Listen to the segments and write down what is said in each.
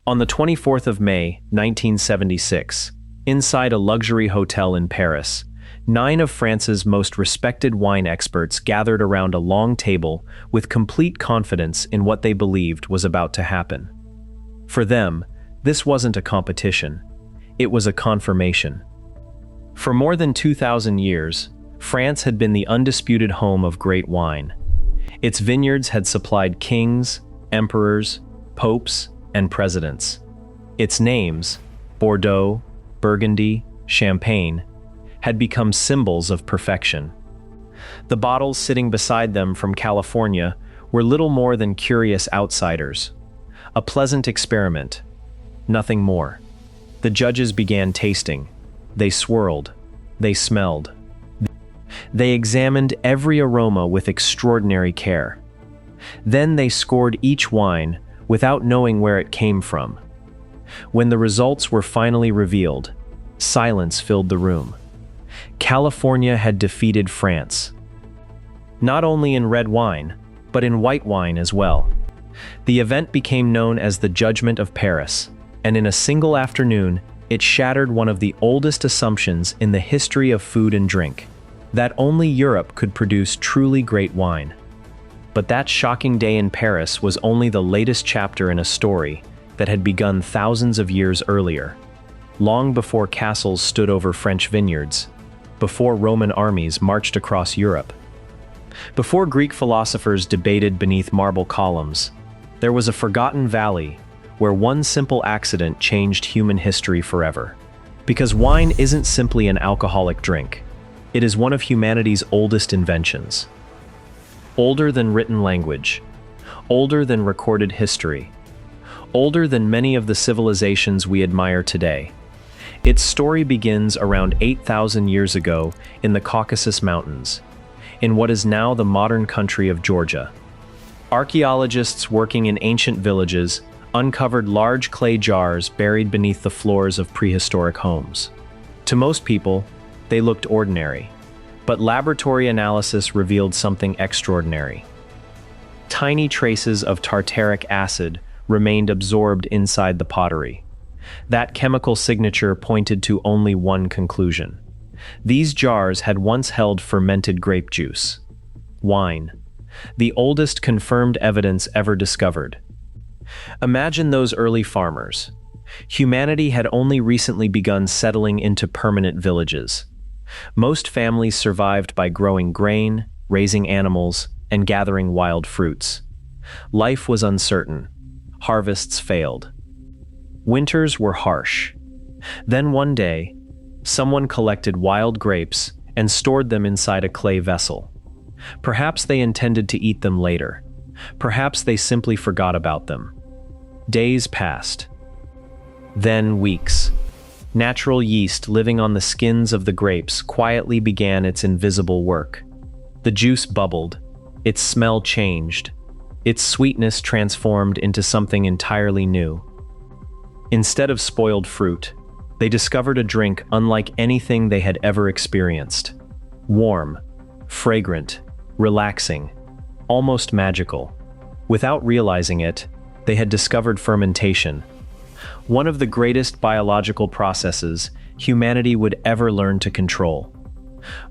On the 24th of May, 1976, inside a luxury hotel in Paris, 9 of France's most respected wine experts gathered around a long table with complete confidence in what they believed was about to happen. For them, this wasn't a competition. It was a confirmation. For more than 2,000 years, France had been the undisputed home of great wine. Its vineyards had supplied kings, emperors, popes, and presidents. Its names, Bordeaux, Burgundy, Champagne, had become symbols of perfection. The bottles sitting beside them from California were little more than curious outsiders. A pleasant experiment, nothing more. The judges began tasting. They swirled. They smelled. They examined every aroma with extraordinary care. Then they scored each wine without knowing where it came from. When the results were finally revealed, silence filled the room. California had defeated France. Not only in red wine, but in white wine as well. The event became known as the Judgment of Paris, and in a single afternoon, it shattered one of the oldest assumptions in the history of food and drink, that only Europe could produce truly great wine. But that shocking day in Paris was only the latest chapter in a story that had begun thousands of years earlier, long before castles stood over French vineyards, before Roman armies marched across Europe. Before Greek philosophers debated beneath marble columns, there was a forgotten valley where one simple accident changed human history forever. Because wine isn't simply an alcoholic drink, it is one of humanity's oldest inventions. Older than written language, older than recorded history, older than many of the civilizations we admire today. Its story begins around 8,000 years ago in the Caucasus Mountains, in what is now the modern country of Georgia. Archaeologists working in ancient villages uncovered large clay jars buried beneath the floors of prehistoric homes. To most people, they looked ordinary, but laboratory analysis revealed something extraordinary. Tiny traces of tartaric acid remained absorbed inside the pottery. That chemical signature pointed to only one conclusion. These jars had once held fermented grape juice. Wine. The oldest confirmed evidence ever discovered. Imagine those early farmers. Humanity had only recently begun settling into permanent villages. Most families survived by growing grain, raising animals, and gathering wild fruits. Life was uncertain. Harvests failed. Winters were harsh. Then one day, someone collected wild grapes and stored them inside a clay vessel. Perhaps they intended to eat them later. Perhaps they simply forgot about them. Days passed. Then weeks. Natural yeast living on the skins of the grapes quietly began its invisible work. The juice bubbled. Its smell changed. Its sweetness transformed into something entirely new. Instead of spoiled fruit, they discovered a drink unlike anything they had ever experienced. Warm, fragrant, relaxing, almost magical. Without realizing it, they had discovered fermentation, one of the greatest biological processes humanity would ever learn to control.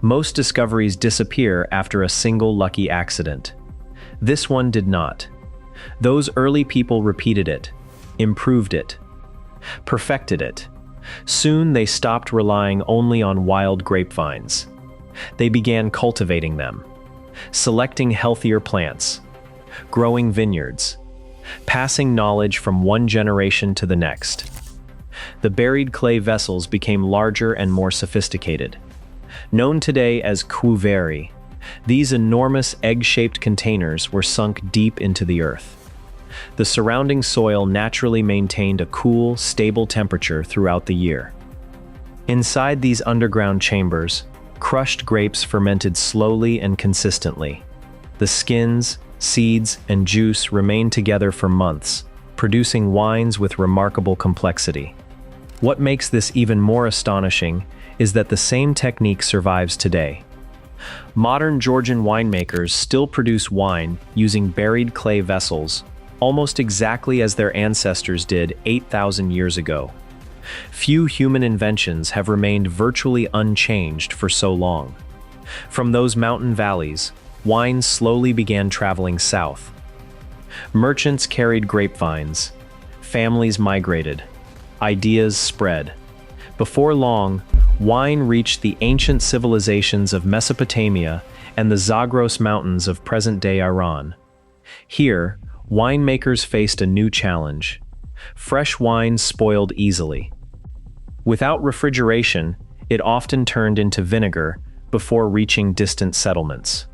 Most discoveries disappear after a single lucky accident. This one did not. Those early people repeated it, improved it, perfected it. Soon they stopped relying only on wild grapevines. They began cultivating them, selecting healthier plants, growing vineyards, passing knowledge from one generation to the next. The buried clay vessels became larger and more sophisticated. Known today as couverts, these enormous egg-shaped containers were sunk deep into the earth. The surrounding soil naturally maintained a cool, stable temperature throughout the year. Inside these underground chambers, crushed grapes fermented slowly and consistently. The skins, seeds, and juice remained together for months, producing wines with remarkable complexity. What makes this even more astonishing is that the same technique survives today. Modern Georgian winemakers still produce wine using buried clay vessels, almost exactly as their ancestors did 8,000 years ago. Few human inventions have remained virtually unchanged for so long. From those mountain valleys, wine slowly began traveling south. Merchants carried grapevines, families migrated, ideas spread. Before long, wine reached the ancient civilizations of Mesopotamia and the Zagros Mountains of present-day Iran. Here, winemakers faced a new challenge. Fresh wine spoiled easily. Without refrigeration, it often turned into vinegar before reaching distant settlements.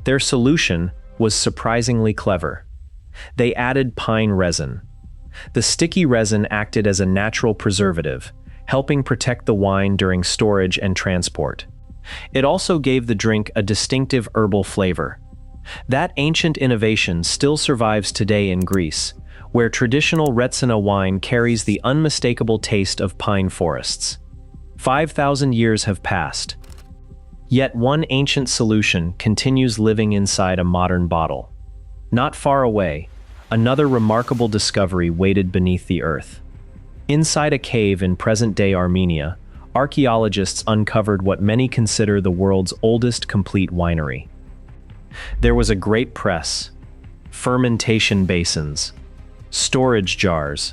Their solution was surprisingly clever. They added pine resin. The sticky resin acted as a natural preservative, helping protect the wine during storage and transport. It also gave the drink a distinctive herbal flavor. That ancient innovation still survives today in Greece, where traditional Retsina wine carries the unmistakable taste of pine forests. 5,000 years have passed. Yet one ancient solution continues living inside a modern bottle. Not far away, another remarkable discovery waited beneath the earth. Inside a cave in present-day Armenia, archaeologists uncovered what many consider the world's oldest complete winery. There was a great press, fermentation basins, storage jars,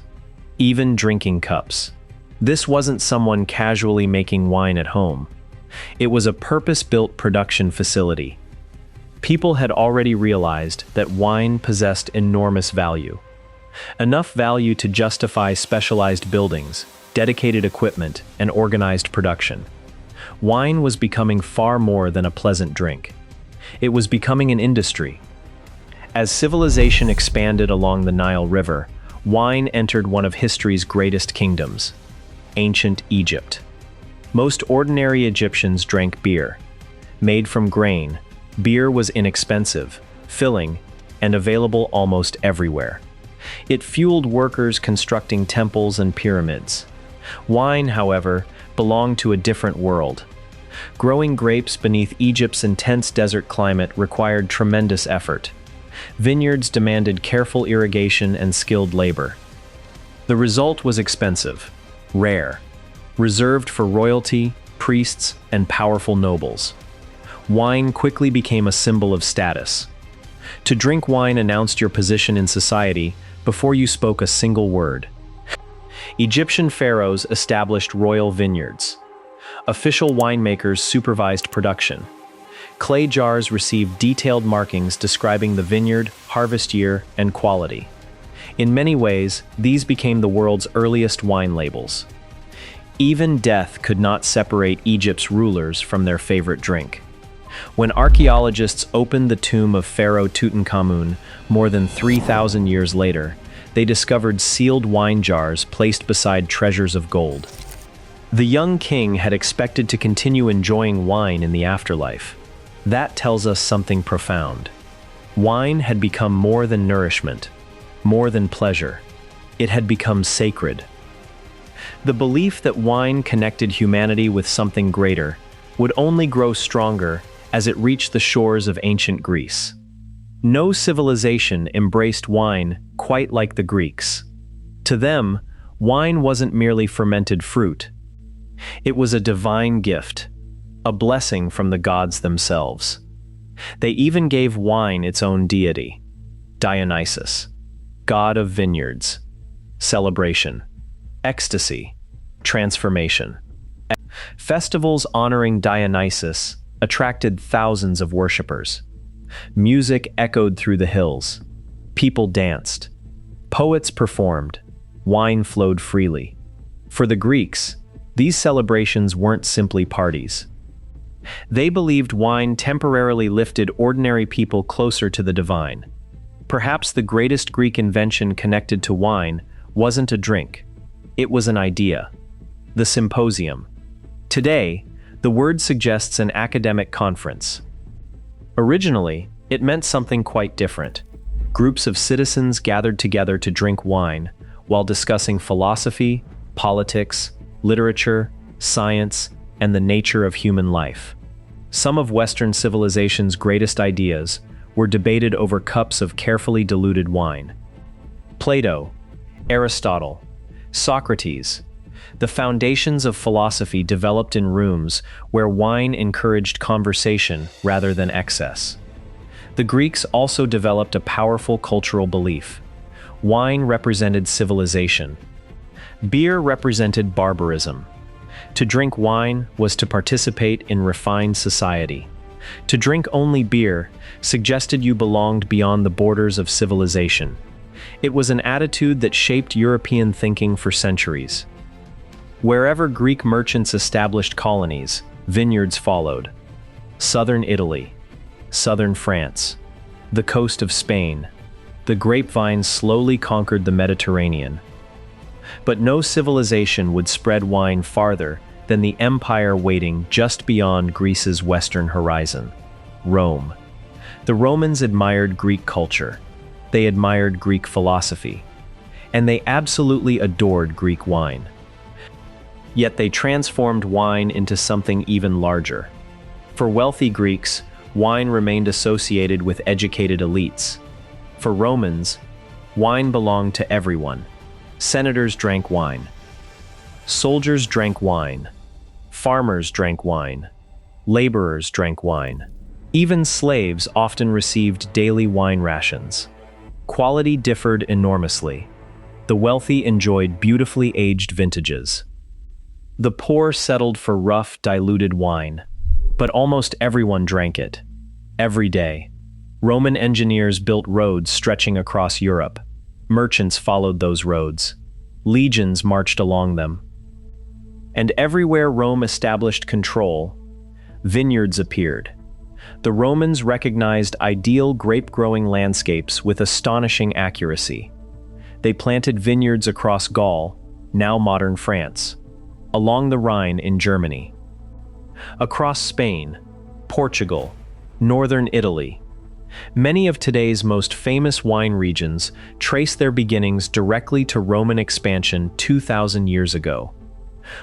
even drinking cups. This wasn't someone casually making wine at home. It was a purpose-built production facility. People had already realized that wine possessed enormous value. Enough value to justify specialized buildings, dedicated equipment, and organized production. Wine was becoming far more than a pleasant drink. It was becoming an industry. As civilization expanded along the Nile River, wine entered one of history's greatest kingdoms, ancient Egypt. Most ordinary Egyptians drank beer. Made from grain, beer was inexpensive, filling, and available almost everywhere. It fueled workers constructing temples and pyramids. Wine, however, belonged to a different world. Growing grapes beneath Egypt's intense desert climate required tremendous effort. Vineyards demanded careful irrigation and skilled labor. The result was expensive, rare, reserved for royalty, priests, and powerful nobles. Wine quickly became a symbol of status. To drink wine announced your position in society before you spoke a single word. Egyptian pharaohs established royal vineyards. Official winemakers supervised production. Clay jars received detailed markings describing the vineyard, harvest year, and quality. In many ways, these became the world's earliest wine labels. Even death could not separate Egypt's rulers from their favorite drink. When archaeologists opened the tomb of Pharaoh Tutankhamun more than 3,000 years later, they discovered sealed wine jars placed beside treasures of gold. The young king had expected to continue enjoying wine in the afterlife. That tells us something profound. Wine had become more than nourishment, more than pleasure. It had become sacred. The belief that wine connected humanity with something greater would only grow stronger as it reached the shores of ancient Greece. No civilization embraced wine quite like the Greeks. To them, wine wasn't merely fermented fruit. It was a divine gift, a blessing from the gods themselves. They even gave wine its own deity, Dionysus, god of vineyards, celebration, ecstasy, transformation. Festivals honoring Dionysus attracted thousands of worshippers. Music echoed through the hills. People danced. Poets performed. Wine flowed freely. For the Greeks, these celebrations weren't simply parties. They believed wine temporarily lifted ordinary people closer to the divine. Perhaps the greatest Greek invention connected to wine wasn't a drink. It was an idea. The symposium. Today, the word suggests an academic conference. Originally, it meant something quite different. Groups of citizens gathered together to drink wine while discussing philosophy, politics, literature, science, and the nature of human life. Some of Western civilization's greatest ideas were debated over cups of carefully diluted wine. Plato, Aristotle, Socrates. The foundations of philosophy developed in rooms where wine encouraged conversation rather than excess. The Greeks also developed a powerful cultural belief. Wine represented civilization. Beer represented barbarism. To drink wine was to participate in refined society. To drink only beer suggested you belonged beyond the borders of civilization. It was an attitude that shaped European thinking for centuries. Wherever Greek merchants established colonies, vineyards followed. Southern Italy, southern France, the coast of Spain, the grapevines slowly conquered the Mediterranean. But no civilization would spread wine farther than the empire waiting just beyond Greece's western horizon, Rome. The Romans admired Greek culture. They admired Greek philosophy. And they absolutely adored Greek wine. Yet they transformed wine into something even larger. For wealthy Greeks, wine remained associated with educated elites. For Romans, wine belonged to everyone. Senators drank wine. Soldiers drank wine. Farmers drank wine. Laborers drank wine. Even slaves often received daily wine rations. Quality differed enormously. The wealthy enjoyed beautifully aged vintages. The poor settled for rough, diluted wine. But almost everyone drank it. Every day. Roman engineers built roads stretching across Europe. Merchants followed those roads. Legions marched along them. And everywhere Rome established control, vineyards appeared. The Romans recognized ideal grape-growing landscapes with astonishing accuracy. They planted vineyards across Gaul, now modern France, along the Rhine in Germany, across Spain, Portugal, northern Italy. Many of today's most famous wine regions trace their beginnings directly to Roman expansion 2,000 years ago.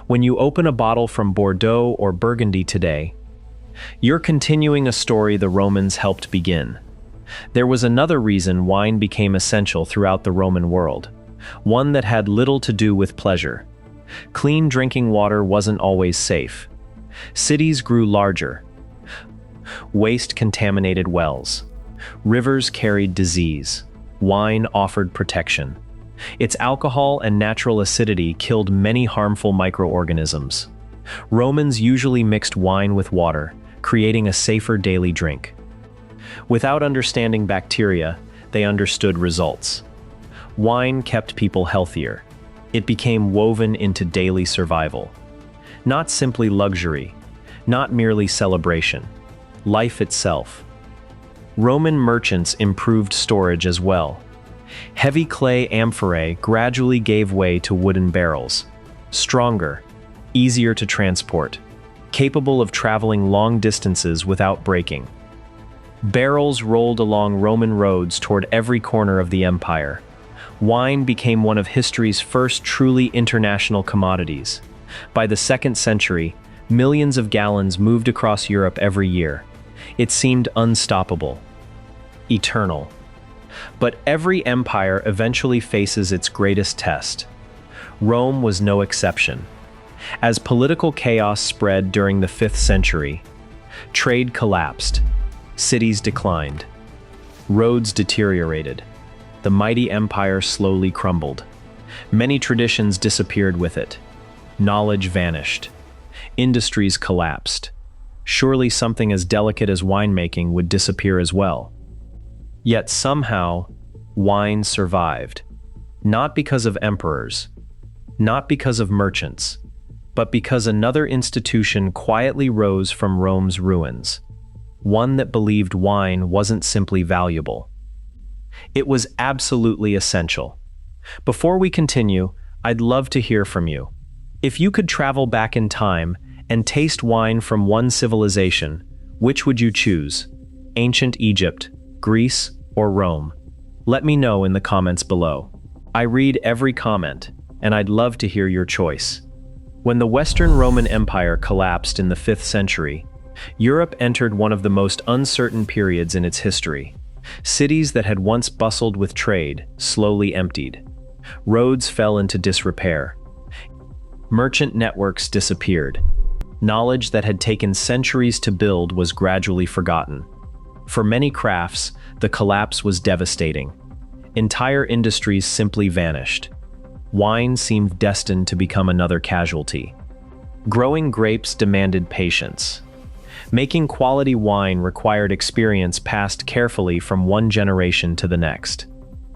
When you open a bottle from Bordeaux or Burgundy today, you're continuing a story the Romans helped begin. There was another reason wine became essential throughout the Roman world, one that had little to do with pleasure. Clean drinking water wasn't always safe. Cities grew larger. Waste contaminated wells. Rivers carried disease. Wine offered protection. Its alcohol and natural acidity killed many harmful microorganisms. Romans usually mixed wine with water, creating a safer daily drink. Without understanding bacteria, they understood results. Wine kept people healthier. It became woven into daily survival. Not simply luxury, not merely celebration, life itself. Roman merchants improved storage as well. Heavy clay amphorae gradually gave way to wooden barrels, stronger, easier to transport, capable of traveling long distances without breaking. Barrels rolled along Roman roads toward every corner of the empire. Wine became one of history's first truly international commodities. By the 2nd century, millions of gallons moved across Europe every year. It seemed unstoppable, eternal. But every empire eventually faces its greatest test. Rome was no exception. As political chaos spread during the 5th century, trade collapsed, cities declined, roads deteriorated. The mighty empire slowly crumbled. Many traditions disappeared with it. Knowledge vanished. Industries collapsed. Surely something as delicate as winemaking would disappear as well. Yet somehow, wine survived. Not because of emperors, not because of merchants, but because another institution quietly rose from Rome's ruins. One that believed wine wasn't simply valuable. It was absolutely essential. Before we continue, I'd love to hear from you. If you could travel back in time and taste wine from one civilization, which would you choose? Ancient Egypt, Greece, or Rome? Let me know in the comments below. I read every comment, and I'd love to hear your choice. When the Western Roman Empire collapsed in the 5th century, Europe entered one of the most uncertain periods in its history. Cities that had once bustled with trade slowly emptied. Roads fell into disrepair. Merchant networks disappeared. Knowledge that had taken centuries to build was gradually forgotten. For many crafts, the collapse was devastating. Entire industries simply vanished. Wine seemed destined to become another casualty. Growing grapes demanded patience. Making quality wine required experience passed carefully from one generation to the next.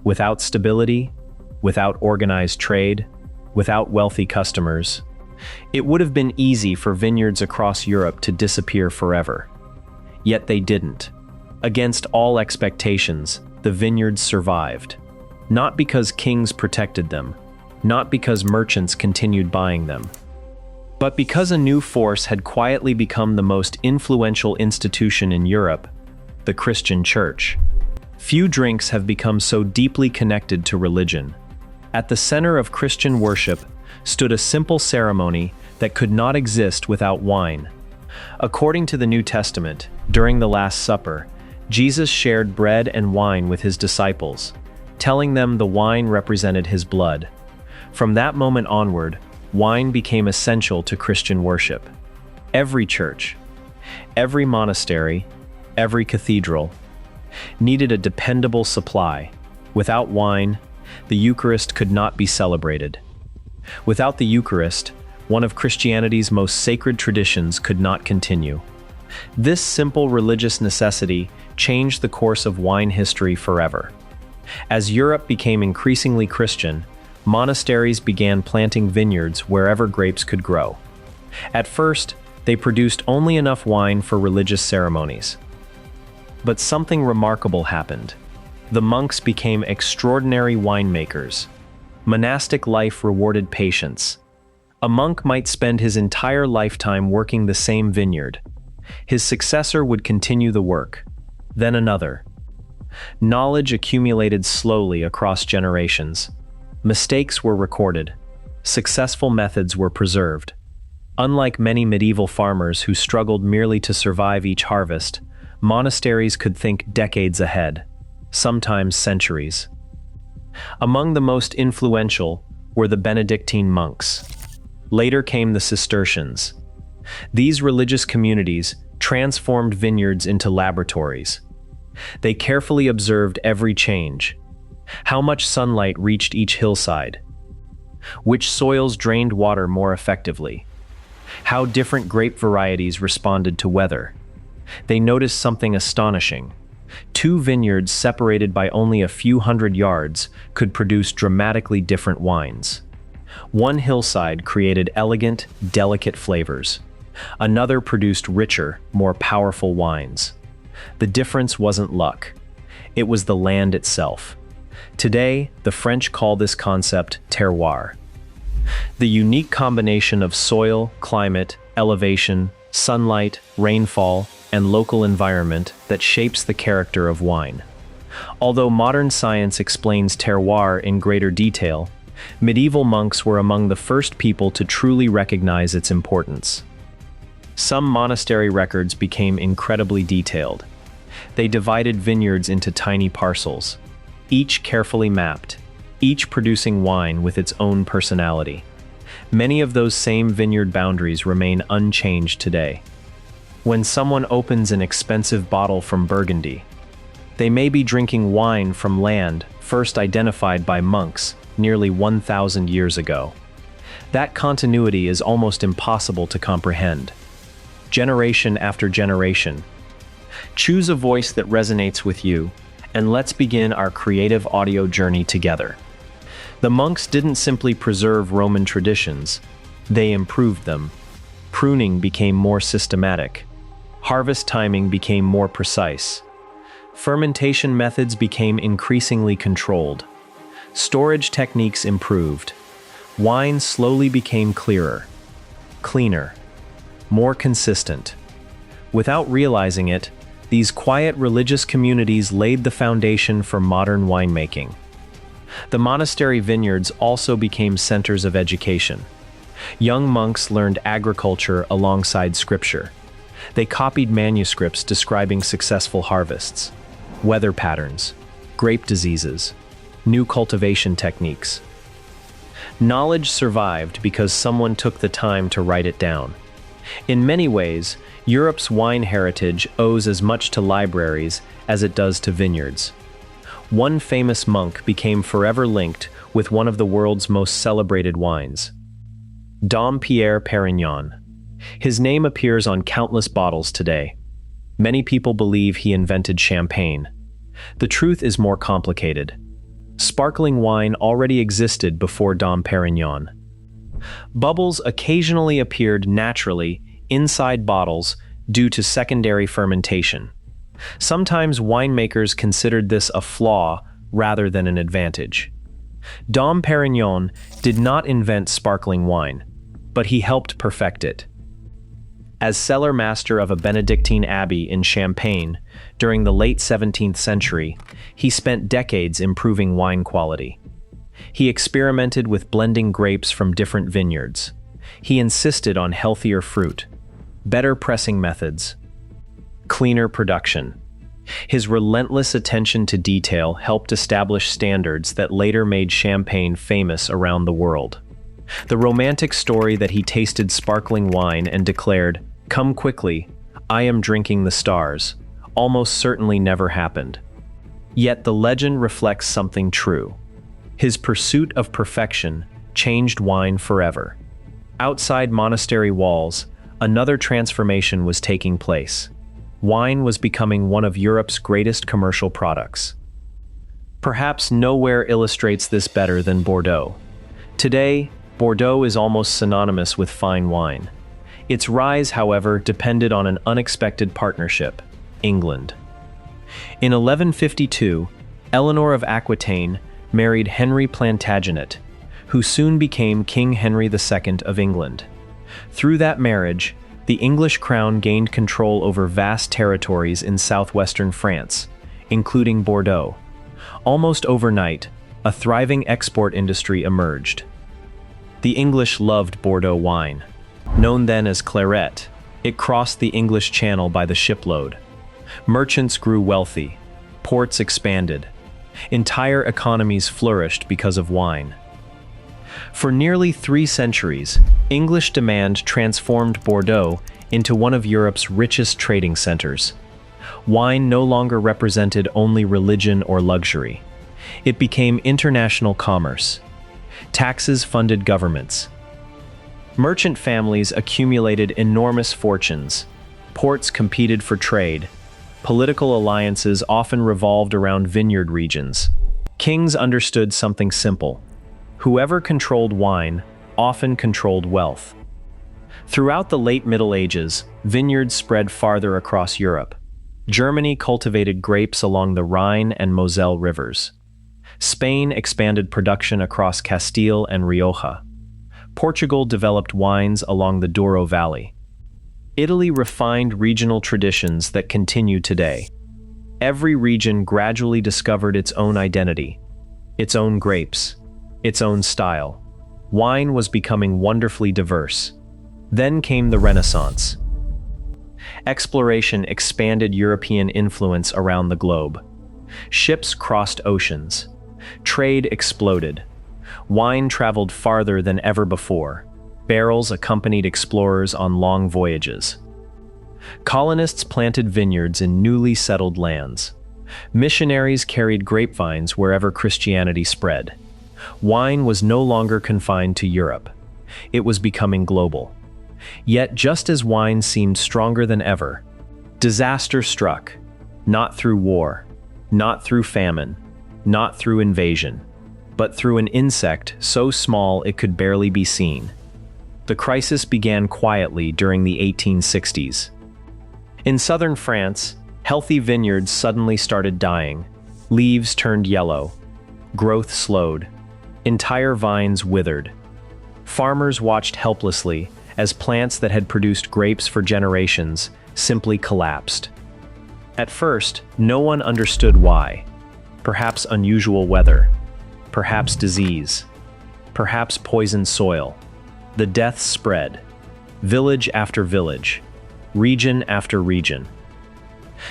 Without stability, without organized trade, without wealthy customers, it would have been easy for vineyards across Europe to disappear forever. Yet they didn't. Against all expectations, the vineyards survived. Not because kings protected them, not because merchants continued buying them, but because a new force had quietly become the most influential institution in Europe, the Christian Church. Few drinks have become so deeply connected to religion. At the center of Christian worship stood a simple ceremony that could not exist without wine. According to the New Testament, during the Last Supper, Jesus shared bread and wine with his disciples, telling them the wine represented his blood. From that moment onward, wine became essential to Christian worship. Every church, every monastery, every cathedral needed a dependable supply. Without wine, the Eucharist could not be celebrated. Without the Eucharist, one of Christianity's most sacred traditions could not continue. This simple religious necessity changed the course of wine history forever. As Europe became increasingly Christian, monasteries began planting vineyards wherever grapes could grow. At first, they produced only enough wine for religious ceremonies. But something remarkable happened. The monks became extraordinary winemakers. Monastic life rewarded patience. A monk might spend his entire lifetime working the same vineyard. His successor would continue the work, then another. Knowledge accumulated slowly across generations. Mistakes were recorded. Successful methods were preserved. Unlike many medieval farmers who struggled merely to survive each harvest, monasteries could think decades ahead, sometimes centuries. Among the most influential were the Benedictine monks. Later came the Cistercians. These religious communities transformed vineyards into laboratories. They carefully observed every change. How much sunlight reached each hillside? Which soils drained water more effectively? How different grape varieties responded to weather? They noticed something astonishing. Two vineyards separated by only a few hundred yards could produce dramatically different wines. One hillside created elegant, delicate flavors. Another produced richer, more powerful wines. The difference wasn't luck. It was the land itself. Today, the French call this concept terroir. The unique combination of soil, climate, elevation, sunlight, rainfall, and local environment that shapes the character of wine. Although modern science explains terroir in greater detail, medieval monks were among the first people to truly recognize its importance. Some monastery records became incredibly detailed. They divided vineyards into tiny parcels, each carefully mapped, each producing wine with its own personality. Many of those same vineyard boundaries remain unchanged today. When someone opens an expensive bottle from Burgundy, they may be drinking wine from land first identified by monks nearly 1,000 years ago. That continuity is almost impossible to comprehend. Generation after generation. Choose a voice that resonates with you, and let's begin our creative audio journey together. The monks didn't simply preserve Roman traditions, they improved them. Pruning became more systematic. Harvest timing became more precise. Fermentation methods became increasingly controlled. Storage techniques improved. Wine slowly became clearer, cleaner, more consistent. Without realizing it, these quiet religious communities laid the foundation for modern winemaking. The monastery vineyards also became centers of education. Young monks learned agriculture alongside scripture. They copied manuscripts describing successful harvests. weather patterns, grape diseases, new cultivation techniques. Knowledge survived because someone took the time to write it down. In many ways, Europe's wine heritage owes as much to libraries as it does to vineyards. One famous monk became forever linked with one of the world's most celebrated wines, Dom Pierre Perignon. His name appears on countless bottles today. Many people believe he invented champagne. The truth is more complicated. Sparkling wine already existed before Dom Perignon. Bubbles occasionally appeared naturally inside bottles due to secondary fermentation. Sometimes winemakers considered this a flaw rather than an advantage. Dom Perignon did not invent sparkling wine, but he helped perfect it. As cellar master of a Benedictine abbey in Champagne during the late 17th century, he spent decades improving wine quality. He experimented with blending grapes from different vineyards. He insisted on healthier fruit, better pressing methods, cleaner production. His relentless attention to detail helped establish standards that later made Champagne famous around the world. The romantic story that he tasted sparkling wine and declared, "Come quickly, I am drinking the stars," almost certainly never happened. Yet the legend reflects something true. His pursuit of perfection changed wine forever. Outside monastery walls, another transformation was taking place. Wine was becoming one of Europe's greatest commercial products. Perhaps nowhere illustrates this better than Bordeaux. Today, Bordeaux is almost synonymous with fine wine. Its rise, however, depended on an unexpected partnership: England. In 1152, Eleanor of Aquitaine married Henry Plantagenet, who soon became King Henry II of England. Through that marriage, the English crown gained control over vast territories in southwestern France, including Bordeaux. Almost overnight, a thriving export industry emerged. The English loved Bordeaux wine. Known then as claret, it crossed the English Channel by the shipload. Merchants grew wealthy. Ports expanded. Entire economies flourished because of wine. For nearly 3 centuries, English demand transformed Bordeaux into one of Europe's richest trading centers. Wine no longer represented only religion or luxury. It became international commerce. Taxes funded governments. Merchant families accumulated enormous fortunes. Ports competed for trade. Political alliances often revolved around vineyard regions. Kings understood something simple: whoever controlled wine often controlled wealth. Throughout the late Middle Ages, vineyards spread farther across Europe. Germany cultivated grapes along the Rhine and Moselle rivers. Spain expanded production across Castile and Rioja. Portugal developed wines along the Douro Valley. Italy refined regional traditions that continue today. Every region gradually discovered its own identity, its own grapes, its own style. Wine was becoming wonderfully diverse. Then came the Renaissance. Exploration expanded European influence around the globe. Ships crossed oceans. Trade exploded. Wine traveled farther than ever before. Barrels accompanied explorers on long voyages. Colonists planted vineyards in newly settled lands. Missionaries carried grapevines wherever Christianity spread. Wine was no longer confined to Europe. It was becoming global. Yet just as wine seemed stronger than ever, disaster struck, not through war, not through famine, not through invasion, but through an insect so small it could barely be seen. The crisis began quietly during the 1860s. In southern France, healthy vineyards suddenly started dying. Leaves turned yellow. Growth slowed. Entire vines withered. Farmers watched helplessly as plants that had produced grapes for generations simply collapsed. At first, no one understood why. Perhaps unusual weather, perhaps disease, perhaps poisoned soil. The deaths spread, village after village, region after region.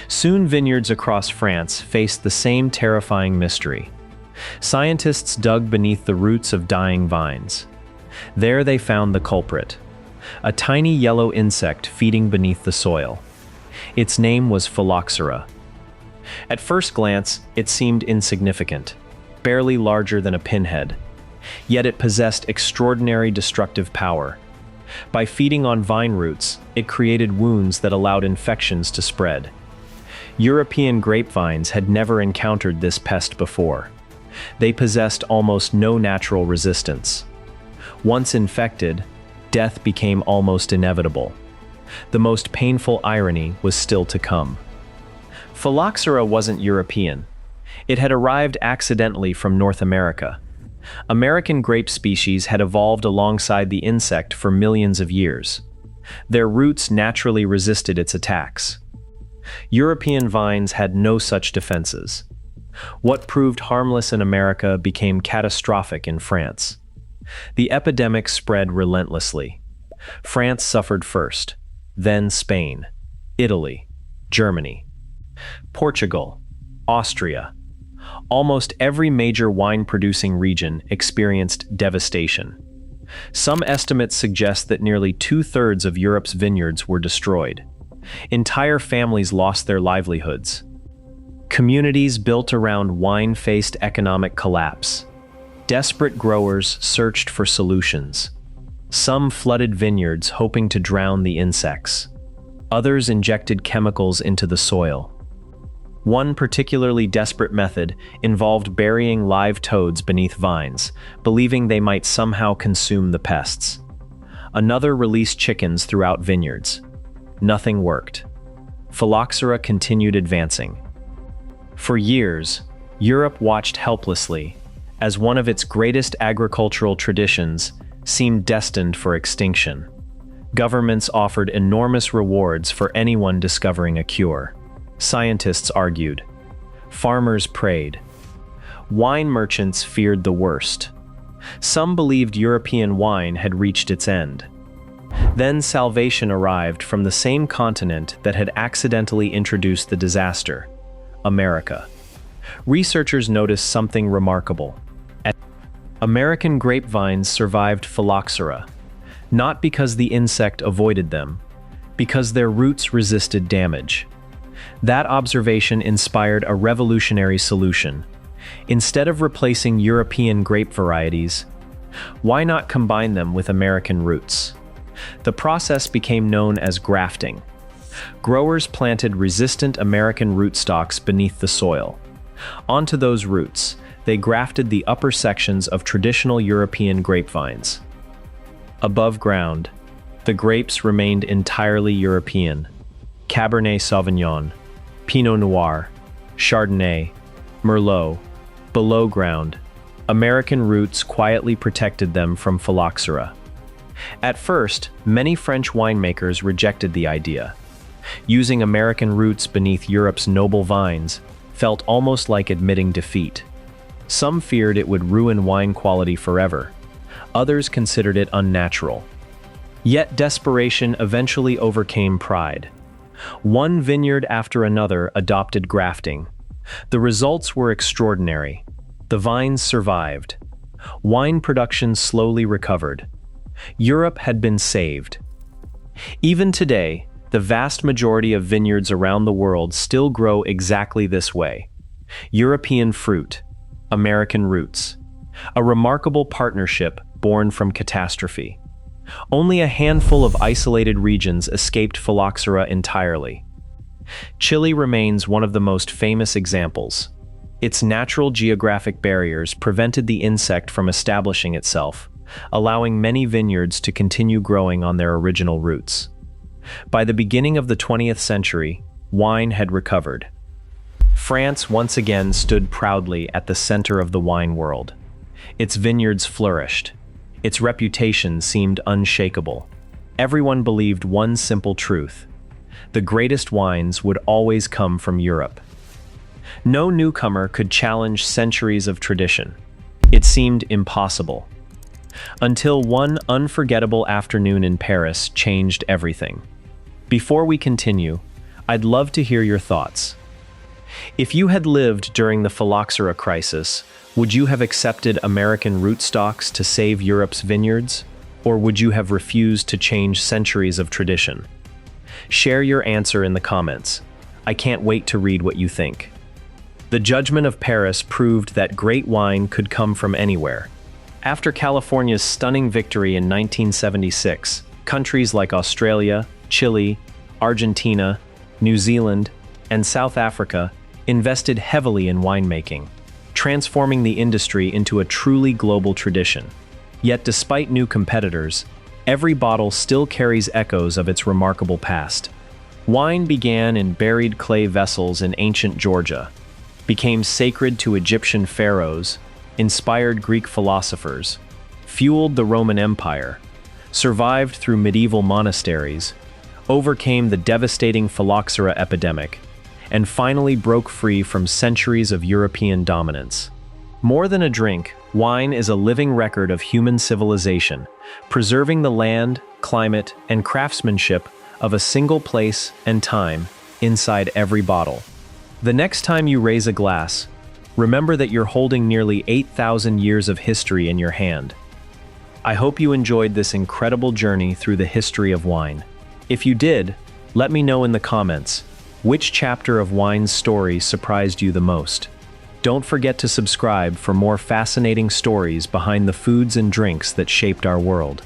Soon vineyards across France faced the same terrifying mystery. Scientists dug beneath the roots of dying vines. There they found the culprit, a tiny yellow insect feeding beneath the soil. Its name was phylloxera. At first glance, it seemed insignificant, barely larger than a pinhead. Yet it possessed extraordinary destructive power. By feeding on vine roots, it created wounds that allowed infections to spread. European grapevines had never encountered this pest before. They possessed almost no natural resistance. Once infected, death became almost inevitable. The most painful irony was still to come. Phylloxera wasn't European. It had arrived accidentally from North America. American grape species had evolved alongside the insect for millions of years. Their roots naturally resisted its attacks. European vines had no such defenses. What proved harmless in America became catastrophic in France. The epidemic spread relentlessly. France suffered first, then Spain, Italy, Germany, Portugal, Austria. Almost every major wine-producing region experienced devastation. Some estimates suggest that nearly 2/3 of Europe's vineyards were destroyed. Entire families lost their livelihoods. Communities built around wine faced economic collapse. Desperate growers searched for solutions. Some flooded vineyards hoping to drown the insects. Others injected chemicals into the soil. One particularly desperate method involved burying live toads beneath vines, believing they might somehow consume the pests. Another released chickens throughout vineyards. Nothing worked. Phylloxera continued advancing. For years, Europe watched helplessly as one of its greatest agricultural traditions seemed destined for extinction. Governments offered enormous rewards for anyone discovering a cure. Scientists argued. Farmers prayed. Wine merchants feared the worst. Some believed European wine had reached its end. Then salvation arrived from the same continent that had accidentally introduced the disaster, America. Researchers noticed something remarkable. American grapevines survived phylloxera, not because the insect avoided them, because their roots resisted damage. That observation inspired a revolutionary solution. Instead of replacing European grape varieties, why not combine them with American roots? The process became known as grafting. Growers planted resistant American rootstocks beneath the soil. Onto those roots, they grafted the upper sections of traditional European grapevines. Above ground, the grapes remained entirely European. Cabernet Sauvignon, Pinot Noir, Chardonnay, Merlot. Below ground, American roots quietly protected them from phylloxera. At first, many French winemakers rejected the idea. Using American roots beneath Europe's noble vines felt almost like admitting defeat. Some feared it would ruin wine quality forever. Others considered it unnatural. Yet desperation eventually overcame pride. One vineyard after another adopted grafting. The results were extraordinary. The vines survived. Wine production slowly recovered. Europe had been saved. Even today, the vast majority of vineyards around the world still grow exactly this way. European fruit, American roots. A remarkable partnership born from catastrophe. Only a handful of isolated regions escaped phylloxera entirely. Chile remains one of the most famous examples. Its natural geographic barriers prevented the insect from establishing itself, allowing many vineyards to continue growing on their original roots. By the beginning of the 20th century, wine had recovered. France once again stood proudly at the center of the wine world. Its vineyards flourished. Its reputation seemed unshakable. Everyone believed one simple truth: the greatest wines would always come from Europe. No newcomer could challenge centuries of tradition. It seemed impossible. Until one unforgettable afternoon in Paris changed everything. Before we continue, I'd love to hear your thoughts. If you had lived during the phylloxera crisis, would you have accepted American rootstocks to save Europe's vineyards? Or would you have refused to change centuries of tradition? Share your answer in the comments. I can't wait to read what you think. The Judgment of Paris proved that great wine could come from anywhere. After California's stunning victory in 1976, countries like Australia, Chile, Argentina, New Zealand, and South Africa invested heavily in winemaking, transforming the industry into a truly global tradition. Yet despite new competitors, every bottle still carries echoes of its remarkable past. Wine began in buried clay vessels in ancient Georgia, became sacred to Egyptian pharaohs, inspired Greek philosophers, fueled the Roman Empire, survived through medieval monasteries, overcame the devastating phylloxera epidemic, and finally broke free from centuries of European dominance. More than a drink, wine is a living record of human civilization, preserving the land, climate, and craftsmanship of a single place and time inside every bottle. The next time you raise a glass, remember that you're holding nearly 8,000 years of history in your hand. I hope you enjoyed this incredible journey through the history of wine. If you did, let me know in the comments, which chapter of wine's story surprised you the most? Don't forget to subscribe for more fascinating stories behind the foods and drinks that shaped our world.